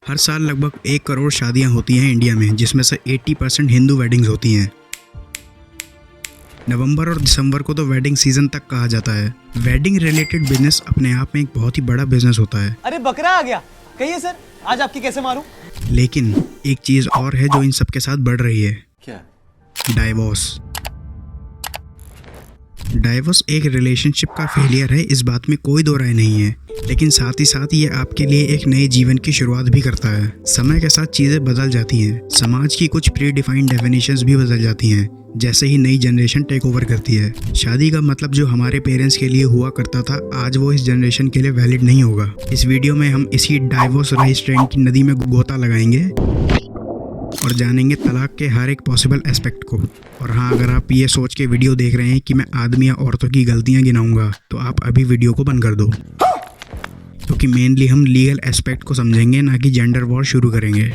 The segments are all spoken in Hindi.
हर साल लगभग 1 करोड़ शादियां होती हैं इंडिया में, जिसमें से 80% हिंदू वेडिंग्स होती हैं। नवंबर और दिसंबर को तो वेडिंग सीजन तक कहा जाता है। वेडिंग रिलेटेड बिजनेस अपने आप में एक बहुत ही बड़ा बिजनेस होता है। अरे बकरा आ गया, कहिए सर आज आपकी कैसे मारूं? लेकिन एक चीज और है जो इन सब के साथ बढ़ रही है। क्या? डाइवोर्स। डाइवोर्स एक रिलेशनशिप का फेलियर है, इस बात में कोई दो राय नहीं है। लेकिन साथ ही साथ ये आपके लिए एक नए जीवन की शुरुआत भी करता है। समय के साथ चीज़ें बदल जाती हैं, समाज की कुछ प्री डिफाइंड डेफिनेशंस भी बदल जाती हैं जैसे ही नई जनरेशन टेक ओवर करती है। शादी का मतलब जो हमारे पेरेंट्स के लिए हुआ करता था, आज वो इस जनरेशन के लिए वैलिड नहीं होगा। इस वीडियो में हम इसी डाइवोर्स राइज ट्रेंड की नदी में गोता लगाएंगे और जानेंगे तलाक के हर एक पॉसिबल एस्पेक्ट को। और हाँ, अगर आप ये सोच के वीडियो देख रहे हैं कि मैं आदमी या औरतों की गलतियां गिनाऊंगा, तो आप अभी वीडियो को बंद कर दो, क्योंकि मेनली हम लीगल एस्पेक्ट को समझेंगे, ना कि जेंडर वॉर शुरू करेंगे।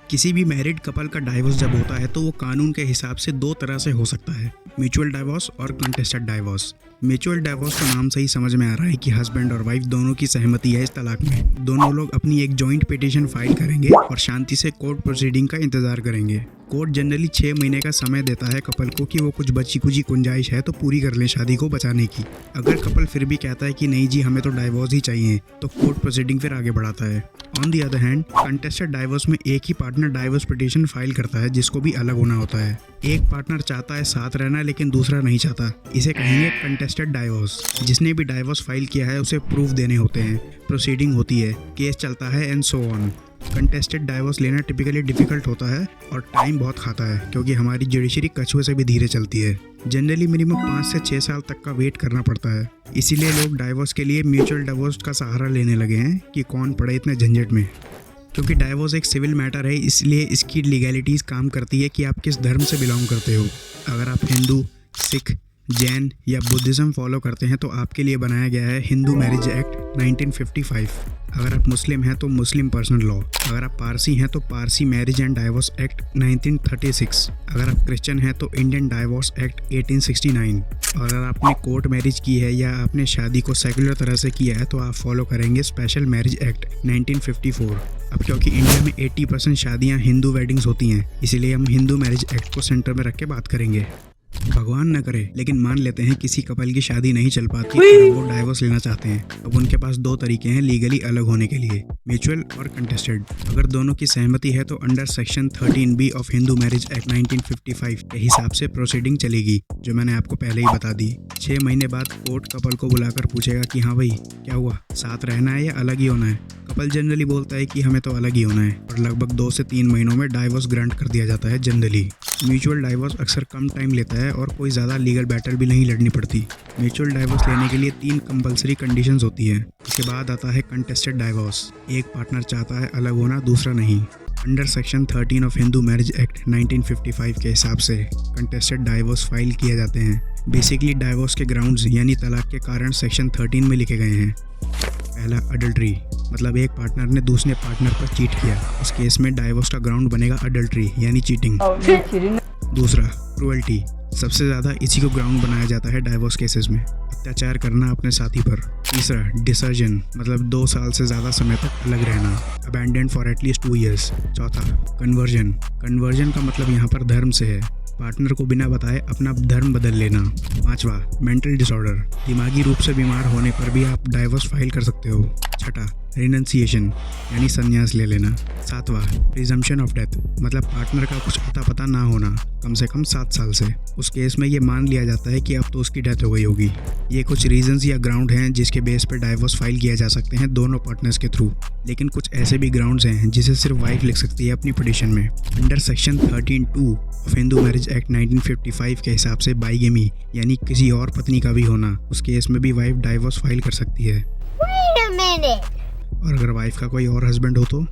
किसी भी मैरिड कपल का डाइवोर्स जब होता है तो वो कानून के हिसाब से दो तरह से हो सकता है, म्यूचुअल डाइवोर्स और कंटेस्टेड डाइवोर्स। म्यूचुअल डाइवोर्स का नाम से ही समझ में आ रहा है कि हस्बैंड और वाइफ दोनों की सहमति है इस तलाक में। दोनों लोग अपनी एक जॉइंट पिटीशन फाइल करेंगे और शांति से कोर्ट प्रोसीडिंग का इंतजार करेंगे। कोर्ट जनरली 6 महीने का समय देता है कपल को कि वो कुछ बची कुची गुंजाइश है तो पूरी कर लें शादी को बचाने की। अगर कपल फिर भी कहता है कि नहीं जी हमें तो डाइवोर्स ही चाहिए, तो कोर्ट प्रोसीडिंग फिर आगे बढ़ाता है। On the other hand, contested divorce में एक ही पार्टनर डाइवोर्स पिटीशन फाइल करता है, जिसको भी अलग होना होता है। एक पार्टनर चाहता है साथ रहना लेकिन दूसरा नहीं चाहता, इसे कहेंगे कंटेस्टेड डाइवोर्स। जिसने भी डाइवोर्स फाइल किया है उसे प्रूफ देने होते हैं, प्रोसीडिंग होती है, केस चलता है and so on. Contested divorce लेना टिपिकली डिफिकल्ट होता है और टाइम बहुत खाता है, क्योंकि हमारी जुडिशरी कछुए से भी धीरे चलती है। जनरली मिनिमम 5 से 6 साल तक का वेट करना पड़ता है। इसीलिए लोग डाइवोर्स के लिए म्यूचुअल डाइवोर्स का सहारा लेने लगे हैं कि कौन पड़े इतने झंझट में। क्योंकि डाइवोर्स एक सिविल मैटर है, इसलिए इसकी लीगैलिटीज़ काम करती है कि आप किस धर्म से बिलोंग करते हो। अगर आप हिंदू, सिख, जैन या बुद्धिज़्म फॉलो करते हैं तो आपके लिए बनाया गया है हिंदू मैरिज एक्ट 1955। अगर आप मुस्लिम हैं तो मुस्लिम पर्सनल लॉ। अगर आप पारसी हैं तो Parsi marriage and divorce act 1936। अगर आप क्रिश्चियन हैं तो इंडियन डाइवोर्स एक्ट 1869। और अगर आपने कोर्ट मैरिज की है या आपने शादी को सेकुलर तरह से किया है तो आप फॉलो करेंगे स्पेशल मैरिज एक्ट 1954। अब क्योंकि इंडिया में 80% शादियाँ हिंदू वेडिंग्स होती हैं, इसीलिए हम हिंदू मैरिज एक्ट को सेंटर में रख के बात करेंगे। भगवान न करे, लेकिन मान लेते हैं किसी कपल की शादी नहीं चल पाती और वो डाइवोर्स लेना चाहते हैं। अब उनके पास 2 तरीके हैं लीगली अलग होने के लिए, म्यूचुअल और कंटेस्टेड। अगर दोनों की सहमति है तो under section 13B of Hindu marriage act 1955 के हिसाब से प्रोसीडिंग चलेगी, जो मैंने आपको पहले ही बता दी। 6 महीने बाद कोर्ट कपल को बुलाकर पूछेगा कि हाँ भाई क्या हुआ, साथ रहना है या अलग ही होना है। कपल जनरली बोलता है कि हमें तो अलग ही होना है, और लगभग 2 से 3 महीनों में डाइवोर्स ग्रांट कर दिया जाता है जनरली। म्यूचुअल डाइवोर्स अक्सर कम टाइम लेता है और कोई ज़्यादा लीगल बैटल भी नहीं लड़नी पड़ती। म्यूचुअल डाइवोर्स लेने के लिए 3 कंपलसरी कंडीशंस होती हैं। इसके बाद आता है कंटेस्टेड डाइवोर्स। एक पार्टनर चाहता है अलग होना, दूसरा नहीं। Under section 13 of Hindu marriage act 1955 के हिसाब से कंटेस्टेड डाइवोर्स फाइल किए जाते हैं। बेसिकली डाइवोर्स के ग्राउंड्स यानी तलाक के कारण सेक्शन 13 में लिखे गए हैं। पहला, अडल्ट्री, मतलब एक पार्टनर ने दूसरे पार्टनर पर चीट किया। उस केस में डाइवोर्स का ग्राउंड बनेगा अडल्ट्री यानी चीटिंग। दूसरा, क्रुएल्टी, सबसे ज़्यादा इसी को ग्राउंड बनाया जाता है डाइवोर्स केसेस में, अत्याचार करना अपने साथी पर। तीसरा, डिसर्जन, मतलब 2 साल से ज़्यादा समय तक अलग रहना, अबैंडन फॉर एटलीस्ट 2 years। चौथा, कन्वर्जन। कन्वर्जन का मतलब यहाँ पर धर्म से है, पार्टनर को बिना बताए अपना धर्म बदल लेना। पांचवा, मेंटल डिसऑर्डर, दिमागी रूप से बीमार होने पर भी आप डाइवोर्स फाइल कर सकते हो। छठा, रिनंसिएशन यानी संन्यास ले लेना। सातवां, प्रिजम्पशन ऑफ डेथ, मतलब पार्टनर का कुछ अता पता ना होना कम से कम 7 साल से। उस केस में ये मान लिया जाता है कि अब तो उसकी डेथ हो गई होगी। ये कुछ रीजंस या ग्राउंड हैं जिसके बेस पर डाइवोर्स फाइल किया जा सकते हैं दोनों पार्टनर्स के थ्रू। लेकिन कुछ ऐसे भी ग्राउंड्स हैं जिसे सिर्फ वाइफ लिख सकती है अपनी पिटीशन में। Under section 13(2) of Hindu marriage act 1955 के हिसाब से बाइगेमी यानी किसी और पत्नी का भी होना, उस केस में भी वाइफ डाइवोर्स फाइल कर सकती है। और अगर वाइफ का कोई और हस्बैंड हो तो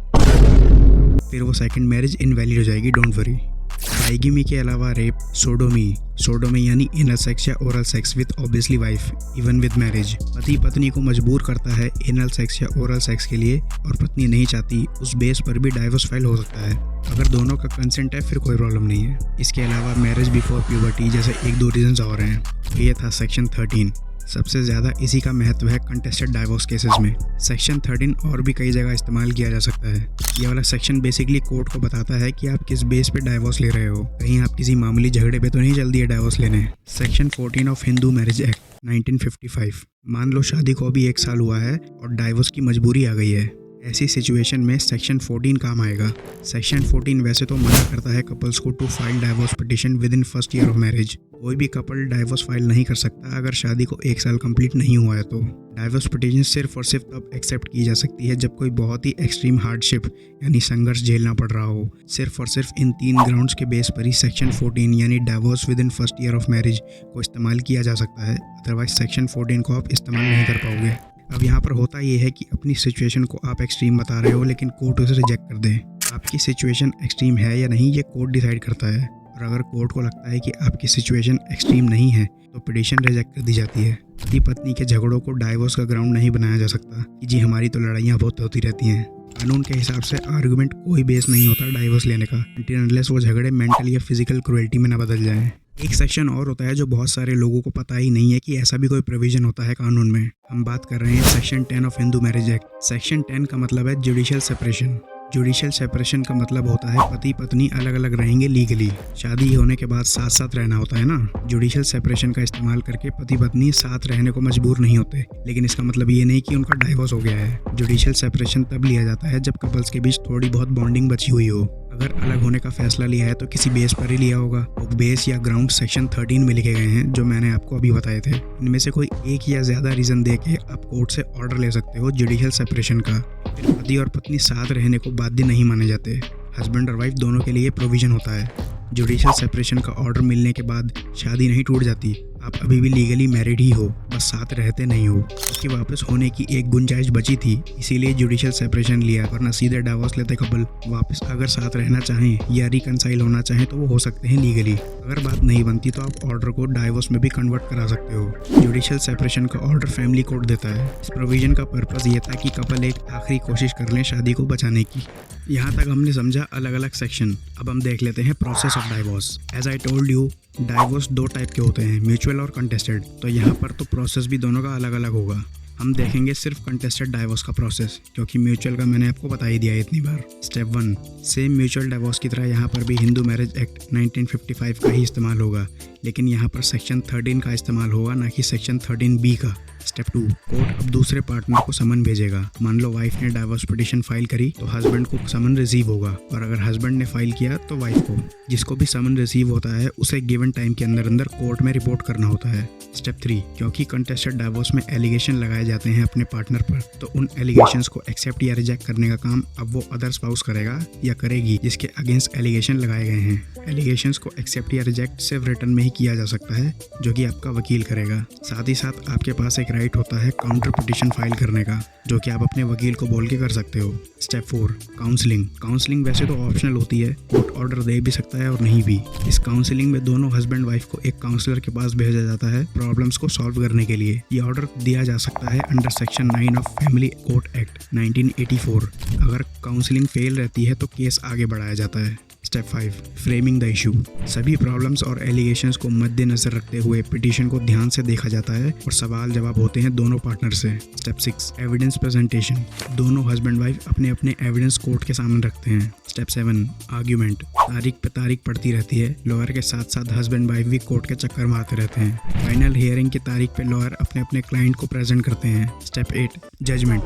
फिर वो सेकंड मैरिज इनवैलिड हो जाएगी, डोंट वरी। बाइगेमी के अलावा रेप, सोडोमी यानी इनर सेक्स या oral sex with obviously wife even with marriage. पति पत्नी को मजबूर करता है एनल सेक्स या ओरल सेक्स के लिए और पत्नी नहीं चाहती, उस बेस पर भी डाइवोर्स फाइल हो सकता है। अगर दोनों का कंसेंट है फिर कोई प्रॉब्लम नहीं है। इसके अलावा मैरिज बिफोर प्यूबर्टी जैसे 1-2 रीजंस और हैं। ये था सेक्शन 13। सबसे ज़्यादा इसी का महत्व है कंटेस्टेड डाइवोर्स केसेस में। सेक्शन 13 और भी कई जगह इस्तेमाल किया जा सकता है। ये वाला सेक्शन बेसिकली कोर्ट को बताता है कि आप किस बेस पे डाइवोर्स ले रहे हो। कहीं आप किसी मामूली झगड़े पे तो नहीं चल दिए डाइवोर्स लेने। Section 14 of Hindu marriage act 1955। मान लो शादी को अभी 1 साल हुआ है और डाइवोर्स की मजबूरी आ गई है। ऐसी सिचुएशन में सेक्शन 14 काम आएगा। सेक्शन 14 वैसे तो मना करता है कपल्स को to file divorce petition within first year of marriage. कोई भी कपल डाइवोर्स फाइल नहीं कर सकता अगर शादी को 1 साल कंप्लीट नहीं हुआ है तो। डाइवोर्स पिटिशन सिर्फ और सिर्फ तब एक्सेप्ट की जा सकती है जब कोई बहुत ही एक्सट्रीम हार्डशिप यानी संघर्ष झेलना पड़ रहा हो। सिर्फ और सिर्फ इन 3 ग्राउंड्स के बेस पर ही सेक्शन 14 यानी divorce with in first year of marriage को इस्तेमाल किया जा सकता है। अदरवाइज सेक्शन 14 को आप इस्तेमाल नहीं कर पाओगे। अब यहाँ पर होता ये है कि अपनी सिचुएशन को आप एक्सट्रीम बता रहे हो लेकिन कोर्ट उसे रिजेक्ट कर दे। आपकी सिचुएशन एक्सट्रीम है या नहीं ये कोर्ट डिसाइड करता है, और अगर कोर्ट को लगता है कि आपकी सिचुएशन एक्सट्रीम नहीं है तो पिटीशन रिजेक्ट कर दी जाती है। पति पत्नी के झगड़ों को डाइवोर्स का ग्राउंड नहीं बनाया जा सकता कि जी हमारी तो लड़ाइयाँ बहुत होती रहती हैं। कानून के हिसाब से आर्गुमेंट कोई बेस नहीं होता डाइवोर्स लेने का, अनलेस वो झगड़े मेंटल या फिजिकल क्रुएल्टी में ना बदल जाएं। एक सेक्शन और होता है जो बहुत सारे लोगों को पता ही नहीं है कि ऐसा भी कोई प्रोविजन होता है कानून में। हम बात कर रहे हैं section 10 of Hindu marriage act. Section 10 का मतलब है जुडिशियल सेपरेशन। जुडिशियल सेपरेशन का मतलब होता है पति पत्नी अलग अलग रहेंगे लीगली। शादी होने के बाद साथ साथ रहना होता है ना। जुडिशियल सेपरेशन का इस्तेमाल करके पति पत्नी साथ रहने को मजबूर नहीं होते, लेकिन इसका मतलब ये नहीं कि उनका डाइवोर्स हो गया है। जुडिशियल सेपरेशन तब लिया जाता है जब कपल्स के बीच थोड़ी बहुत बॉन्डिंग बची हुई हो। अगर अलग होने का फैसला लिया है तो किसी बेस पर ही लिया होगा। वो बेस या ग्राउंड सेक्शन 13 में लिखे गए हैं जो मैंने आपको अभी बताए थे। इनमें से कोई एक या ज्यादा रीजन दे के आप कोर्ट से ऑर्डर ले सकते हो जुडिशियल सेपरेशन का। फिर पति और पत्नी साथ रहने को बाध्य नहीं माने जाते। हस्बैंड और वाइफ दोनों के लिए प्रोविजन होता है। जुडिशियल सेपरेशन का ऑर्डर मिलने के बाद शादी नहीं टूट जाती, आप अभी भी लीगली मैरिड ही हो, बस साथ रहते नहीं हो। उसके वापस होने की एक गुंजाइश बची थी, इसीलिए जुडिशियल सेपरेशन लिया, वरना सीधे डाइवोर्स लेते कपल वापस अगर साथ रहना चाहें या रिकनसाइल होना चाहें तो वो हो सकते हैं लीगली। अगर बात नहीं बनती तो आप ऑर्डर को डाइवोर्स में भी कन्वर्ट करा सकते हो। जुडिशियल सेपरेशन का ऑर्डर फैमिली कोर्ट देता है। इस प्रोविजन का पर्पस ये था कि कपल एक आखिरी कोशिश कर लें शादी को बचाने की। यहाँ तक हमने समझा अलग अलग सेक्शन। अब हम देख लेते हैं process of divorce. As I told you, divorce 2 type के होते हैं, म्यूचुअल और कंटेस्टेड। तो यहाँ पर तो प्रोसेस भी दोनों का अलग अलग होगा। हम देखेंगे सिर्फ कंटेस्टेड डाइवोर्स का प्रोसेस, क्योंकि म्यूचुअल का मैंने आपको बता ही दिया है इतनी बार। स्टेप 1, सेम म्यूचुअल डाइवोर्स की तरह यहाँ पर भी हिंदू मैरिज एक्ट 1955 का ही इस्तेमाल होगा, लेकिन यहाँ पर सेक्शन 13 का इस्तेमाल होगा, ना कि सेक्शन 13B का। स्टेप 2, कोर्ट अब दूसरे पार्टनर को समन भेजेगा। मान लो वाइफ ने डाइवोर्स पिटीशन फाइल करी तो हस्बैंड को समन रिसीव होगा, और अगर हस्बैंड ने फाइल किया तो वाइफ को। जिसको भी समन रिसीव होता है उसे गिवन टाइम के अंदर अंदर कोर्ट में रिपोर्ट करना होता है। स्टेप 3, क्योंकि कंटेस्टेड डाइवोर्स में एलिगेशन लगाए जाते हैं अपने पार्टनर पर, तो उन एलिगेशंस को एक्सेप्ट या रिजेक्ट करने का काम अब वो अदर स्पाउस करेगा या करेगी जिसके अगेंस्ट एलिगेशन लगाए गए हैं। एलिगेशंस को एक्सेप्ट या रिजेक्ट सिर्फ रिटर्न में ही किया जा सकता है, जो कि आपका वकील करेगा। साथ ही साथ आपके पास एक राइट होता है काउंटर पिटीशन फाइल करने का, जो कि आप अपने वकील को बोल के कर सकते हो। Step 4, counselling. काउंसलिंग वैसे तो ऑप्शनल होती है, कोर्ट ऑर्डर दे भी सकता है और नहीं भी। इस काउंसलिंग में दोनों हस्बैंड वाइफ को एक काउंसलर के पास भेजा जाता है प्रॉब्लम्स को सॉल्व करने के लिए। ये ऑर्डर दिया जा सकता है under section 9 of family court act 1984। अगर काउंसलिंग फेल रहती है तो केस आगे बढ़ाया जाता है। Step 5, framing the issue. सभी प्रॉब्लम्स और एलिगेशंस को मद्देनजर रखते हुए पिटीशन को ध्यान से देखा जाता है और सवाल जवाब होते हैं दोनों पार्टनर से। Step 6, evidence presentation. दोनों हस्बैंड वाइफ अपने अपने एविडेंस कोर्ट के सामने रखते हैं। Step 7, argument. तारीख पे तारीख पड़ती रहती है। लॉयर के साथ साथ हस्बैंड वाइफ भी कोर्ट के चक्कर मारते रहते हैं। फाइनल हियरिंग की तारीख पे लॉयर अपने अपने क्लाइंट को प्रेजेंट करते हैं। Step 8, judgement.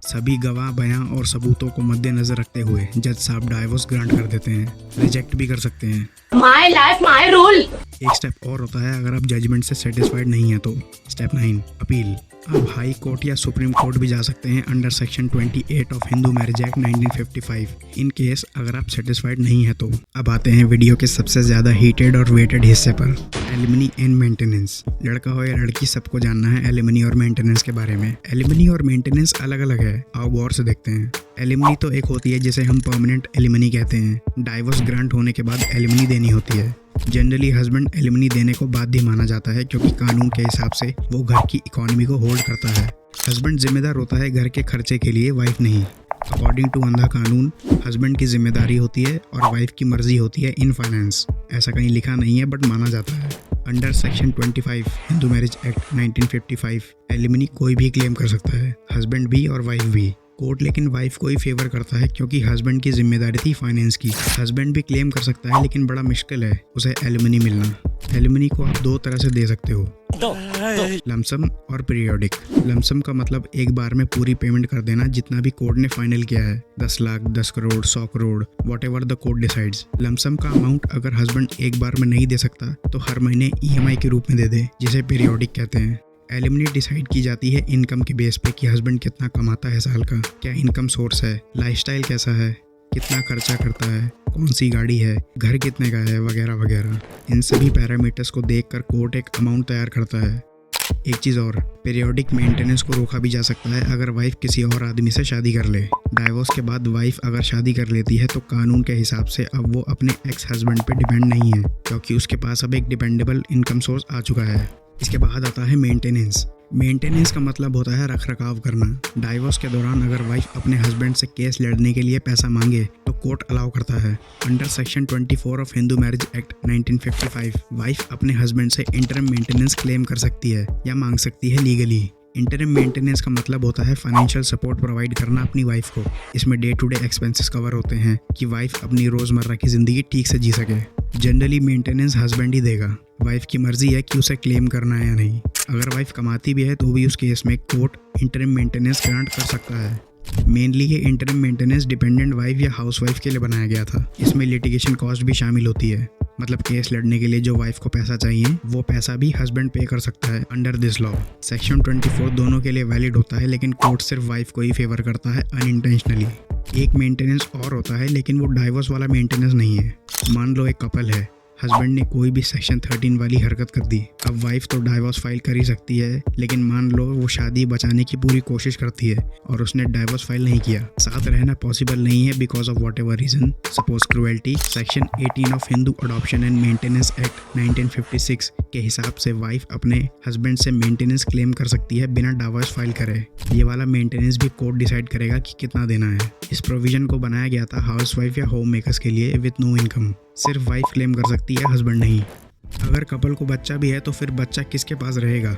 सभी गवाह बयां और सबूतों को मद्देनजर रखते हुए जज साहब डाइवोर्स ग्रांट कर देते हैं, रिजेक्ट भी कर सकते हैं। My life my rule. एक स्टेप और होता है अगर आप जजमेंट से सेटिस्फाइड नहीं है तो। Step 9, appeal. आप हाई कोर्ट या सुप्रीम कोर्ट भी जा सकते हैं under section 28 of Hindu marriage act 1955, in case अगर आप सेटिस्फाइड नहीं है तो। अब आते हैं वीडियो के सबसे ज्यादा हीटेड और वेटेड हिस्से पर, एलिमनी एंड मेंटेनेंस। लड़का हो या लड़की, सबको जानना है एलिमनी और मेंटेनेंस के बारे में। एलिमनी और मेंटेनेंस अलग अलग है, आओ गौर से देखते हैं। एलिमनी तो एक होती है जिसे हम परमानेंट एलिमनी कहते हैं। डाइवोर्स ग्रांट होने के बाद एलिमनी देनी होती है। जनरली हस्बैंड एलिमनी देने को बाध्य माना जाता है, क्योंकि कानून के हिसाब से वो घर की इकोनॉमी को होल्ड करता है। हस्बैंड जिम्मेदार होता है घर के खर्चे के लिए, वाइफ नहीं। अकॉर्डिंग टू अंधा कानून हस्बैंड की जिम्मेदारी होती है और वाइफ की मर्जी होती है इन फाइनेंस। ऐसा कहीं लिखा नहीं है बट माना जाता है। Under section 25 Hindu marriage act 1955 alimony कोई भी क्लेम कर सकता है, हस्बैंड भी और वाइफ भी। कोर्ट लेकिन वाइफ को ही फेवर करता है क्योंकि हस्बैंड की जिम्मेदारी थी फाइनेंस की। हस्बैंड भी क्लेम कर सकता है लेकिन बड़ा मुश्किल है उसे एलिमनी मिलना। एलिमनी को आप दो तरह से दे सकते हो, लमसम और पीरियोडिक। लमसम का मतलब एक बार में पूरी पेमेंट कर देना जितना भी कोर्ट ने फाइनल किया है, 10 lakh, 10 crore, 100 crore, what ever the court decides. Lump sum का अमाउंट अगर हस्बैंड एक बार में नहीं दे सकता तो हर महीने EMI के रूप में दे दे, जिसे पीरियोडिक कहते हैं। एलिमनी डिसाइड की जाती है इनकम के बेस पे कि हस्बैंड कितना कमाता है साल का, क्या इनकम सोर्स है, लाइफस्टाइल कैसा है, कितना खर्चा करता है, कौन सी गाड़ी है, घर कितने का है, वगैरह वगैरह। इन सभी पैरामीटर्स को देखकर कोर्ट एक अमाउंट तैयार करता है। एक चीज़ और, पीरियोडिक मेंटेनेंस को रोका भी जा सकता है अगर वाइफ किसी और आदमी से शादी कर ले। डाइवोर्स के बाद वाइफ अगर शादी कर लेती है तो कानून के हिसाब से अब वो अपने एक्स हस्बैंड पे डिपेंड नहीं है क्योंकि उसके पास अब एक डिपेंडेबल इनकम सोर्स आ चुका है। इसके बाद आता है मेंटेनेंस। मेंटेनेंस का मतलब होता है रख रखाव करना। डाइवोर्स के दौरान अगर वाइफ अपने हस्बैंड से केस लड़ने के लिए पैसा मांगे तो कोर्ट अलाउ करता है। Under section 24 of Hindu marriage act 1955 wife अपने हस्बैंड से इंटरम मेंटेनेंस क्लेम कर सकती है या मांग सकती है लीगली। इंटरम मेंटेनेंस का मतलब होता है फाइनेंशियल सपोर्ट प्रोवाइड करना अपनी वाइफ को। इसमें day to day expenses cover होते हैं कि वाइफ अपनी रोज़मर्रा की ज़िंदगी ठीक से जी सके। जनरली मेंटेनेंस हस्बैंड ही देगा, वाइफ की मर्जी है कि उसे क्लेम करना है या नहीं। अगर वाइफ कमाती भी है तो भी उस केस में कोर्ट इंटरम मेंटेनेंस ग्रांट कर सकता है। मेनली ये इंटरम मेंटेनेंस डिपेंडेंट वाइफ या हाउस वाइफ के लिए बनाया गया था। इसमें लिटिगेशन कॉस्ट भी शामिल होती है, मतलब केस लड़ने के लिए जो वाइफ को पैसा चाहिए वो पैसा भी हस्बैंड पे कर सकता है अंडर दिस लॉ। सेक्शन 24 दोनों के लिए वैलिड होता है लेकिन कोर्ट सिर्फ वाइफ को ही फेवर करता है अनइंटेंशनली। एक मेंटेनेंस और होता है लेकिन वो डाइवोर्स वाला मेंटेनेंस नहीं है। मान लो एक कपल है, हस्बैंड ने कोई भी सेक्शन 13 वाली हरकत कर दी। अब वाइफ तो डाइवोर्स फाइल कर ही सकती है लेकिन मान लो वो शादी बचाने की पूरी कोशिश करती है और उसने डाइवोर्स फाइल नहीं किया। साथ रहना पॉसिबल नहीं है because of whatever reason, suppose cruelty. Section 18 of Hindu adoption and maintenance act 1956 के हिसाब से वाइफ अपने हस्बैंड से मेंटेनेंस क्लेम कर सकती है बिना डाइवोर्स फाइल करे। ये वाला मेंटेनेंस भी कोर्ट डिसाइड करेगा कि कितना देना है। इस प्रोविजन को बनाया गया था हाउस वाइफ या होम मेकर्स के लिए विद नो इनकम। सिर्फ वाइफ क्लेम कर सकती है, हस्बैंड नहीं। अगर कपल को बच्चा भी है तो फिर बच्चा किसके पास रहेगा?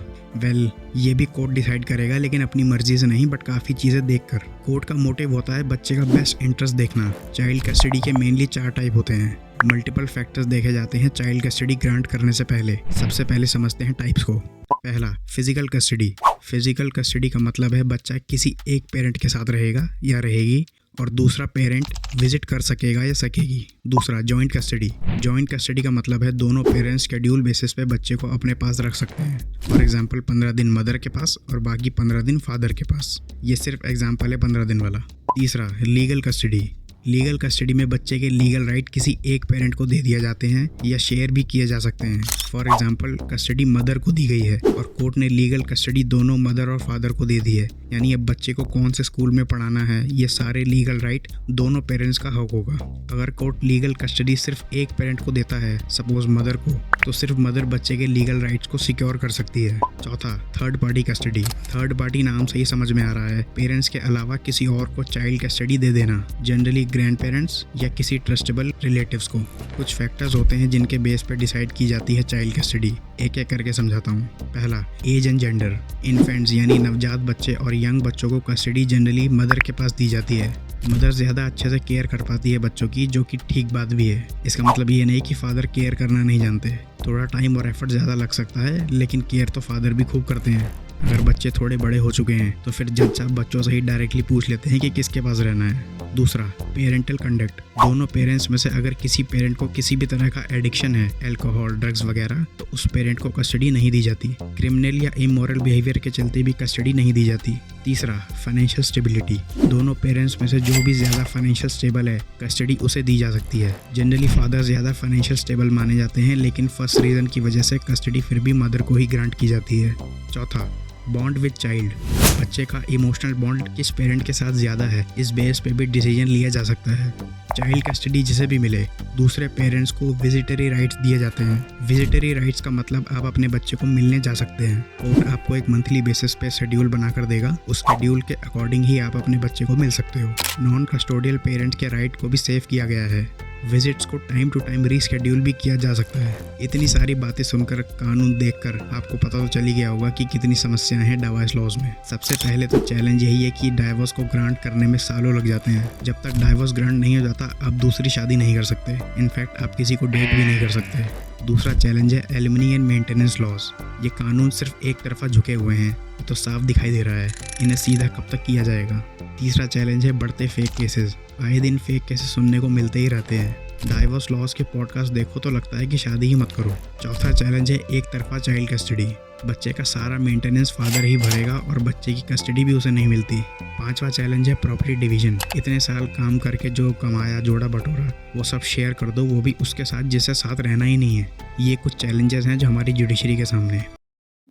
ये भी कोर्ट डिसाइड करेगा लेकिन अपनी मर्जी से नहीं बट काफ़ी चीज़ें देखकर। कोर्ट का मोटिव होता है बच्चे का बेस्ट इंटरेस्ट देखना। चाइल्ड कस्टडी के मेनली 4 टाइप होते हैं। मल्टीपल फैक्टर्स देखे जाते हैं चाइल्ड कस्टडी ग्रांट करने से पहले। सबसे पहले समझते हैं टाइप्स को। पहला, फिजिकल कस्टडी। फिजिकल कस्टडी का मतलब है बच्चा किसी एक पेरेंट के साथ रहेगा या रहेगी और दूसरा पेरेंट विजिट कर सकेगा या सकेगी। दूसरा, जॉइंट कस्टडी। जॉइंट कस्टडी का मतलब है दोनों पेरेंट्स शेड्यूल बेसिस पे बच्चे को अपने पास रख सकते हैं। फॉर एग्जांपल 15 दिन मदर के पास और बाकी 15 दिन फादर के पास। ये सिर्फ एग्जांपल है 15 दिन वाला। तीसरा, लीगल कस्टडी। लीगल कस्टडी में बच्चे के लीगल राइट किसी एक पेरेंट को दे दिए जाते हैं या शेयर भी किए जा सकते हैं। फॉर एग्जांपल कस्टडी मदर को दी गई है और कोर्ट ने लीगल कस्टडी दोनों मदर और फादर को दे दी है, यानी अब बच्चे को कौन से स्कूल में पढ़ाना है ये सारे लीगल राइट दोनों पेरेंट्स का हक होगा। अगर कोर्ट लीगल कस्टडी सिर्फ एक पेरेंट को देता है, सपोज मदर को, तो सिर्फ मदर बच्चे के लीगल राइट्स को सिक्योर कर सकती है। चौथा, third party custody. Third party नाम से ही समझ में आ रहा है पेरेंट्स के अलावा किसी और को चाइल्ड कस्टडी दे देना, जनरली ग्रैंड पेरेंट्स या किसी ट्रस्टेबल रिलेटिव्स को। कुछ फैक्टर्स होते हैं जिनके बेस पर डिसाइड की जाती है चाइल्ड कस्टडी। एक एक करके समझाता हूँ। पहला, एज एंड जेंडर। इन्फेंट्स यानी नवजात बच्चे और यंग बच्चों को कस्टडी जनरली मदर के पास दी जाती है। मदर ज़्यादा अच्छे से केयर कर पाती है बच्चों की, जो कि ठीक बात भी है। इसका मतलब ये नहीं कि फादर केयर करना नहीं जानते। थोड़ा टाइम और एफर्ट ज़्यादा लग सकता है लेकिन केयर तो फादर भी खूब करते हैं। अगर बच्चे थोड़े बड़े हो चुके हैं तो फिर जज साहब बच्चों से ही डायरेक्टली पूछ लेते हैं कि किसके पास रहना है। दूसरा, पेरेंटल कंडक्ट। दोनों पेरेंट्स में से अगर किसी पेरेंट को किसी भी तरह का एडिक्शन है, अल्कोहल, ड्रग्स वगैरह, तो उस पेरेंट को कस्टडी नहीं दी जाती। क्रिमिनल या इमोरल बिहेवियर के चलते भी कस्टडी नहीं दी जाती। तीसरा, फाइनेंशियल स्टेबिलिटी। दोनों पेरेंट्स में से जो भी ज़्यादा फाइनेंशियल स्टेबल है कस्टडी उसे दी जा सकती है। जनरली फादर ज़्यादा फाइनेंशियल स्टेबल माने जाते हैं लेकिन फर्स्ट रीज़न की वजह से कस्टडी फिर भी मदर को ही ग्रांट की जाती है। चौथा, बॉन्ड विद चाइल्ड। बच्चे का इमोशनल बॉन्ड किस पेरेंट के साथ ज़्यादा है, इस बेस पे भी डिसीजन लिया जा सकता है। चाइल्ड कस्टडी जिसे भी मिले, दूसरे पेरेंट्स को विजिटरी राइट्स दिए जाते हैं। विजिटरी राइट्स का मतलब आप अपने बच्चे को मिलने जा सकते हैं। कोर्ट आपको एक मंथली बेसिस पे शेड्यूल बनाकर देगा, उस शेड्यूल के अकॉर्डिंग ही आप अपने बच्चे को मिल सकते हो। नॉन कस्टोडियल पेरेंट्स के राइट को भी सेव किया गया है। विजिट्स को टाइम टू टाइम रीशेड्यूल भी किया जा सकता है। इतनी सारी बातें सुनकर, कानून देखकर आपको पता तो चली गया होगा कि कितनी समस्याएं हैं डाइवोर्स लॉज में। सबसे पहले तो चैलेंज यही है कि डाइवोर्स को ग्रांट करने में सालों लग जाते हैं। जब तक डाइवोर्स ग्रांट नहीं हो जाता आप दूसरी शादी नहीं कर सकते। इनफैक्ट आप किसी को डेट भी नहीं कर सकते। दूसरा चैलेंज है एलिमनी एंड मेंटेनेंस लॉज। ये कानून सिर्फ एक तरफा झुके हुए हैं, तो साफ दिखाई दे रहा है। इन्हें सीधा कब तक किया जाएगा। तीसरा चैलेंज है बढ़ते फेक केसेस। आए दिन फेक केसेस सुनने को मिलते ही रहते हैं। डाइवोर्स लॉज के पॉडकास्ट देखो तो लगता है कि शादी ही मत करो। चौथा चैलेंज है एक तरफा चाइल्ड कस्टडी। बच्चे का सारा मेंटेनेंस फादर ही भरेगा और बच्चे की कस्टडी भी उसे नहीं मिलती। पांचवा चैलेंज है प्रॉपर्टी डिवीजन। इतने साल काम करके जो कमाया, जोड़ा बटोरा, वो सब शेयर कर दो, वो भी उसके साथ जिससे साथ रहना ही नहीं है। ये कुछ चैलेंजेस हैं जो हमारी जुडिशरी के सामने हैं।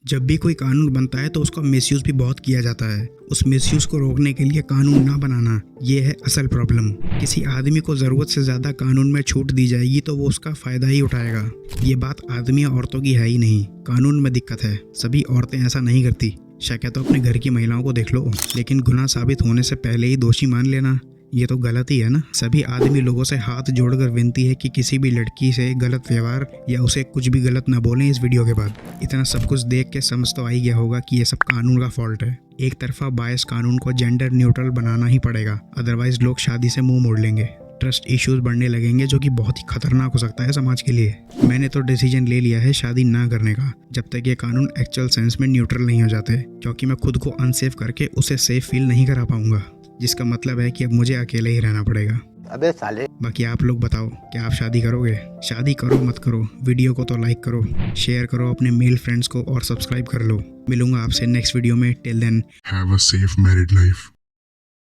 जब भी कोई कानून बनता है तो उसका मिसयूज़ भी बहुत किया जाता है। उस मिसयूज़ को रोकने के लिए कानून ना बनाना, ये है असल प्रॉब्लम। किसी आदमी को ज़रूरत से ज़्यादा कानून में छूट दी जाएगी तो वो उसका फ़ायदा ही उठाएगा। ये बात आदमी या औरतों की है ही नहीं, कानून में दिक्कत है। सभी औरतें ऐसा नहीं करती। शायद तो अपने घर की महिलाओं को देख लो। लेकिन गुनाह साबित होने से पहले ही दोषी मान लेना, ये तो गलत ही है ना। सभी आदमी लोगों से हाथ जोड़कर विनती है कि किसी भी लड़की से गलत व्यवहार या उसे कुछ भी गलत ना बोलें इस वीडियो के बाद। इतना सब कुछ देख के समझ तो आ ही गया होगा कि ये सब कानून का फॉल्ट है। एक तरफा बायस कानून को जेंडर न्यूट्रल बनाना ही पड़ेगा, अदरवाइज लोग शादी से मुंह मोड़ लेंगे। ट्रस्ट इश्यूज बढ़ने लगेंगे जो कि बहुत ही खतरनाक हो सकता है समाज के लिए। मैंने तो डिसीजन ले लिया है शादी ना करने का, जब तक ये कानून एक्चुअल सेंस में न्यूट्रल नहीं हो जाते, क्योंकि मैं खुद को अनसेफ करके उसे सेफ फील नहीं करा पाऊंगा, जिसका मतलब है कि अब मुझे अकेले ही रहना पड़ेगा। अबे साले। बाकी आप लोग बताओ, क्या आप शादी करोगे? शादी करो मत करो, वीडियो को तो लाइक करो, शेयर करो अपने मेल फ्रेंड्स को और सब्सक्राइब कर लो। मिलूंगा आपसे नेक्स्ट वीडियो में। Till then, Have a safe married life.